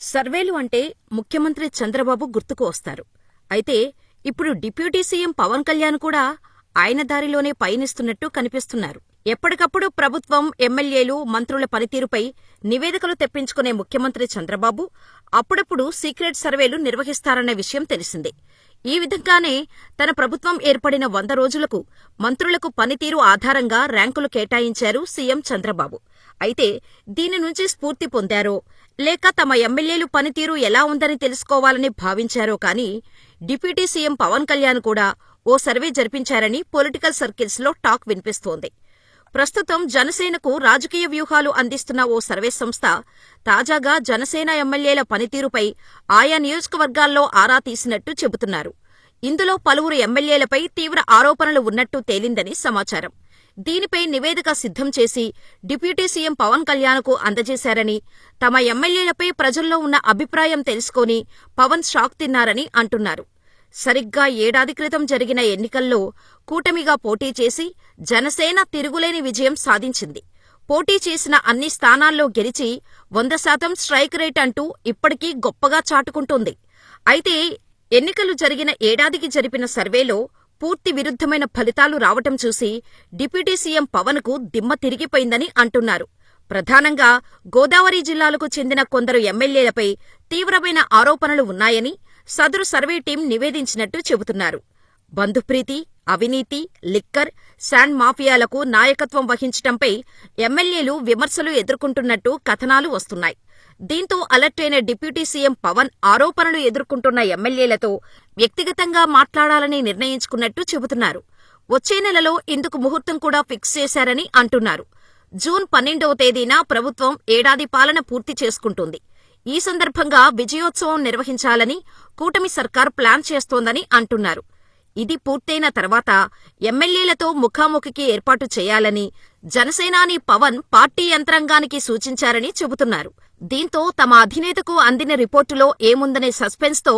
సర్వేలు అంటే ముఖ్యమంత్రి చంద్రబాబు గుర్తుకు వస్తారు. అయితే ఇప్పుడు డిప్యూటీ సీఎం పవన్ కళ్యాణ్ కూడా ఆయన దారిలోనే పయనిస్తున్నట్టు కనిపిస్తున్నారు. ఎప్పటికప్పుడు ప్రభుత్వం, ఎమ్మెల్యేలు, మంత్రుల పనితీరుపై నివేదికలు తెప్పించుకునే ముఖ్యమంత్రి చంద్రబాబు అప్పుడప్పుడు సీక్రెట్ సర్వేలు నిర్వహిస్తారన్న విషయం తెలిసిందే. ఈ విధంగానే తన ప్రభుత్వం ఏర్పడిన 100 రోజులకు మంత్రులకు పనితీరు ఆధారంగా ర్యాంకులు కేటాయించారు సీఎం చంద్రబాబు. అయితే దీని నుంచి స్ఫూర్తి పొందారో లేక తమ ఎమ్మెల్యేలు పనితీరు ఎలా ఉందని తెలుసుకోవాలని భావించారో కానీ డిప్యూటీ సీఎం పవన్ కళ్యాణ్ కూడా ఓ సర్వే జరిపించారని పొలిటికల్ సర్కిల్స్లో టాక్ వినిపిస్తోంది. ప్రస్తుతం జనసేనకు రాజకీయ వ్యూహాలు అందిస్తున్న ఓ సర్వే సంస్థ తాజాగా జనసేన ఎమ్మెల్యేల పనితీరుపై ఆయా నియోజకవర్గాల్లో ఆరా తీసినట్టు చెబుతున్నారు. ఇందులో పలువురు ఎమ్మెల్యేలపై తీవ్ర ఆరోపణలు ఉన్నట్టు తేలిందని సమాచారం. దీనిపై నివేదిక సిద్ధం చేసి డిప్యూటీ సీఎం పవన్ కళ్యాణ్కు అందజేశారని, తమ ఎమ్మెల్యేలపై ప్రజల్లో ఉన్న అభిప్రాయం తెలుసుకొని పవన్ షాక్ తిన్నారని అంటున్నారు. సరిగ్గా ఏడాది క్రితం జరిగిన ఎన్నికల్లో కూటమిగా పోటీ చేసి జనసేన తిరుగులేని విజయం సాధించింది. పోటీ చేసిన అన్ని స్థానాల్లో గెలిచి 100% స్ట్రైక్ రేట్ అంటూ ఇప్పటికీ గొప్పగా చాటుకుంటోంది. అయితే ఎన్నికలు జరిగిన ఏడాదికి జరిపిన సర్వేలో పూర్తి విరుద్ధమైన ఫలితాలు రావటం చూసి డిప్యూటీ సీఎం పవన్కు దిమ్మ తిరిగిపోయిందని అంటున్నారు. ప్రధానంగా గోదావరి జిల్లాలకు చెందిన కొందరు ఎమ్మెల్యేలపై తీవ్రమైన ఆరోపణలు ఉన్నాయని సదరు సర్వే టీం నివేదించినట్టు చెబుతున్నారు. బంధుప్రీతి, అవినీతి, లిక్కర్, శాండ్ మాఫియాలకు నాయకత్వం వహించటంపై ఎమ్మెల్యేలు విమర్శలు ఎదుర్కొంటున్నట్టు కథనాలు వస్తున్నాయి. దీంతో అలర్ట్ అయిన డిప్యూటీ సీఎం పవన్ ఆరోపణలు ఎదుర్కొంటున్న ఎమ్మెల్యేలతో వ్యక్తిగతంగా మాట్లాడాలని నిర్ణయించుకున్నట్టు చెబుతున్నారు. వచ్చే నెలలో ఇందుకు ముహూర్తం కూడా ఫిక్స్ చేశారని అంటున్నారు. జూన్ 12వ తేదీన ప్రభుత్వం ఏడాది పాలన పూర్తి చేసుకుంటుంది. ఈ సందర్భంగా విజయోత్సవం నిర్వహించాలని కూటమి సర్కార్ ప్లాన్ చేస్తోందని అంటున్నారు. ఇది పూర్తయిన తర్వాత ఎమ్మెల్యేలతో ముఖాముఖికి ఏర్పాటు చేయాలని జనసేనాని పవన్ పార్టీ యంత్రాంగానికి సూచించారని చెబుతున్నారు. దీంతో తమ అధినేతకు అందిన రిపోర్టులో ఏముందనే సస్పెన్స్తో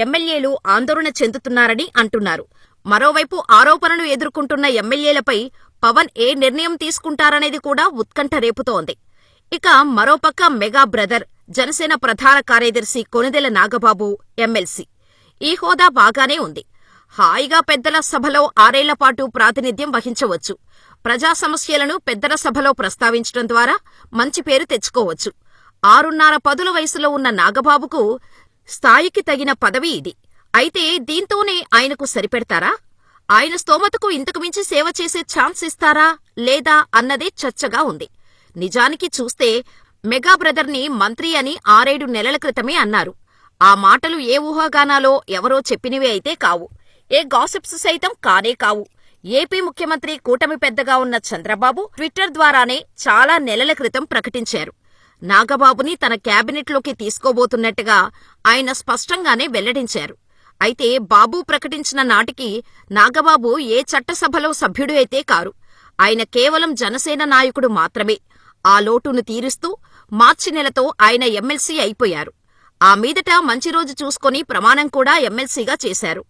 ఎమ్మెల్యేలు ఆందోళన చెందుతున్నారని అంటున్నారు. మరోవైపు ఆరోపణలు ఎదుర్కొంటున్న ఎమ్మెల్యేలపై పవన్ ఏ నిర్ణయం తీసుకుంటారనేది కూడా ఉత్కంఠ రేపుతోంది. ఇక మరోపక్క మెగా బ్రదర్, జనసేన ప్రధాన కార్యదర్శి కొణిదెల నాగబాబు ఎమ్మెల్సీ. ఈ హోదా బాగానే ఉంది. హాయిగా పెద్దల సభలో 6 ఏళ్లపాటు ప్రాతినిధ్యం వహించవచ్చు. ప్రజా సమస్యలను పెద్దల సభలో ప్రస్తావించడం ద్వారా మంచి పేరు తెచ్చుకోవచ్చు. 6.5 పదుల వయసులో ఉన్న నాగబాబుకు స్థాయికి తగిన పదవి ఇది. అయితే దీంతోనే ఆయనకు సరిపెడతారా? ఆయన స్తోమతకు ఇంతకుమించి సేవ చేసే ఛాన్స్ ఇస్తారా లేదా అన్నదే చర్చగా ఉంది. నిజానికి చూస్తే మెగా బ్రదర్ని మంత్రి అని 6-7 నెలల క్రితమే అన్నారు. ఆ మాటలు ఏ ఊహాగానాలో ఎవరో చెప్పినవి అయితే కావు. ఏ గాసిప్స్ సైతం కానే కావు. ఏపీ ముఖ్యమంత్రి కూటమి పెద్దగా ఉన్న చంద్రబాబు ట్విట్టర్ ద్వారానే చాలా నెలల క్రితం ప్రకటించారు. నాగబాబుని తన క్యాబినెట్లోకి తీసుకోబోతున్నట్టుగా ఆయన స్పష్టంగానే వెల్లడించారు. అయితే బాబు ప్రకటించిన నాటికి నాగబాబు ఏ చట్టసభలో సభ్యుడు అయితే కారు. ఆయన కేవలం జనసేన నాయకుడు మాత్రమే. ఆ లోటును తీరుస్తూ మార్చి నెలతో ఆయన ఎమ్మెల్సీ అయిపోయారు. ఆ మీదట మంచి రోజు చూసుకొని ప్రమాణం కూడా ఎమ్మెల్సీగా చేశారు.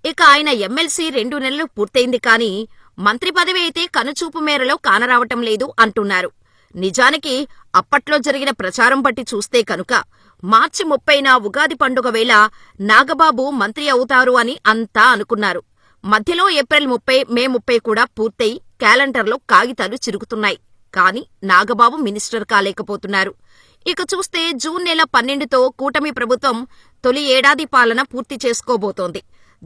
ఇక ఆయన ఎమ్మెల్సీ 2 నెలలు పూర్తయింది కానీ మంత్రి పదవి అయితే కనుచూపు మేరలో కానరావటం లేదు అంటున్నారు. నిజానికి అప్పట్లో జరిగిన ప్రచారం బట్టి చూస్తే కనుక మార్చి 30న ఉగాది పండుగ వేళ నాగబాబు మంత్రి అవుతారు అని అంతా అనుకున్నారు. మధ్యలో ఏప్రిల్ 30, మే 30 కూడా పూర్తయి క్యాలెండర్లో కాగితాలు చిరుగుతున్నాయి. కాని నాగబాబు మినిస్టర్ కాలేకపోతున్నారు. ఇక చూస్తే జూన్ నెల 12తో కూటమి ప్రభుత్వం తొలి ఏడాది పాలన పూర్తి చేసుకోబోతోంది.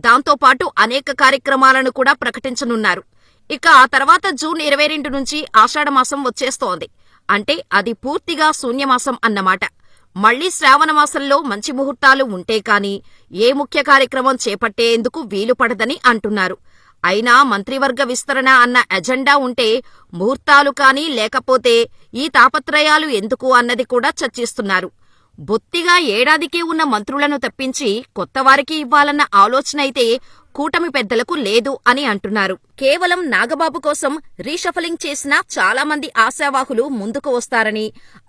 దాంతోపాటు అనేక కార్యక్రమాలను కూడా ప్రకటించనున్నారు. ఇక ఆ తర్వాత జూన్ 22 నుంచి ఆషాఢమాసం వచ్చేస్తోంది. అంటే అది పూర్తిగా శూన్యమాసం అన్నమాట. మళ్లీ శ్రావణమాసంలో మంచి ముహూర్తాలు ఉంటే కాని ఏ ముఖ్య కార్యక్రమం చేపట్టేందుకు వీలుపడదని అంటున్నారు. అయినా మంత్రివర్గ విస్తరణ అన్న ఎజెండా ఉంటే ముహూర్తాలు కానీ లేకపోతే ఈ తాపత్రయాలు ఎందుకు అన్నది కూడా చర్చిస్తున్నారు. బొత్తిగా ఏడాదికే ఉన్న మంత్రులను తప్పించి కొత్తవారికి ఇవ్వాలన్న ఆలోచనైతే కూటమి పెద్దలకు లేదు అని అంటున్నారు. కేవలం నాగబాబు కోసం రీషఫలింగ్ చేసినా చాలా మంది ఆశావాహులు ముందుకు వస్తారని,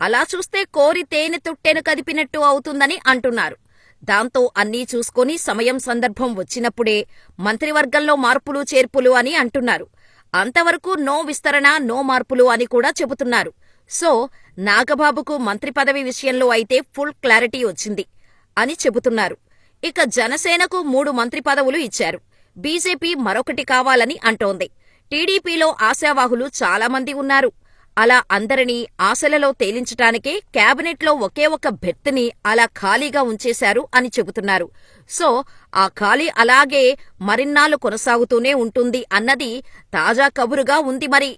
అలా చూస్తే కోరి తేనె తుట్టెను కదిపినట్టు అవుతుందని అంటున్నారు. దాంతో అన్నీ చూసుకొని సమయం సందర్భం వచ్చినప్పుడే మంత్రివర్గంలో మార్పులు చేర్పులు అని అంటున్నారు. అంతవరకు నో విస్తరణ, నో మార్పులు అని కూడా చెబుతున్నారు. సో నాగబాబుకు మంత్రి పదవి విషయంలో అయితే ఫుల్ క్లారిటీ వచ్చింది అని చెబుతున్నారు. ఇక జనసేనకు 3 మంత్రి పదవులు ఇచ్చారు. బీజేపీ మరొకటి కావాలని అంటోంది. టీడీపీలో ఆశావాహులు చాలామంది ఉన్నారు. అలా అందరినీ ఆశలలో తేలించటానికే క్యాబినెట్లో ఒకే ఒక బెర్త్ని అలా ఖాళీగా ఉంచేశారు అని చెబుతున్నారు. సో ఆ ఖాళీ అలాగే మరిన్నాళ్లు కొనసాగుతూనే ఉంటుంది అన్నది తాజా కబురుగా ఉంది మరి.